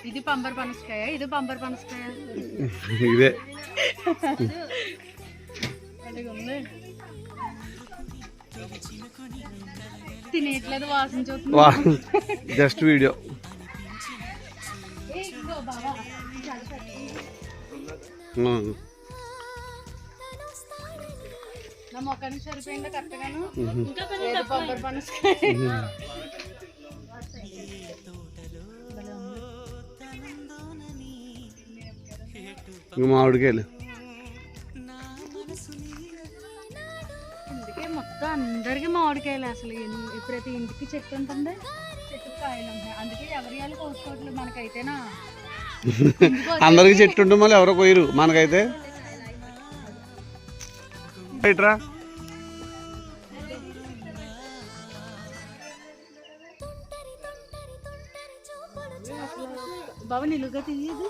ఇది పంబర్ పనసకాయ, ఇది పంబర్ పనసకాయ. ఇదే తినేట్లేదు, వాసన చూస్తుంది. Just video. నా మొక్కనికి సరిపోయిందా కరెక్ట్గాను? పంబర్ పనసకాయ. మామిడికాయలు అందుకే మొత్తం అందరికి మామిడికాయలు. అసలు ప్రతి ఇంటికి చెట్టు ఉంటుంది, చెట్టుకు కాయలు ఉంటాయి. అందుకే ఎవరి వాళ్ళు కోసుకోవట్లేదు. మనకైతేనా అందరికి చెట్టు ఉంటుంది, మళ్ళీ ఎవరో పోయిరు. మనకైతే రైట్రా బాబా నిలువుగా తీయదు.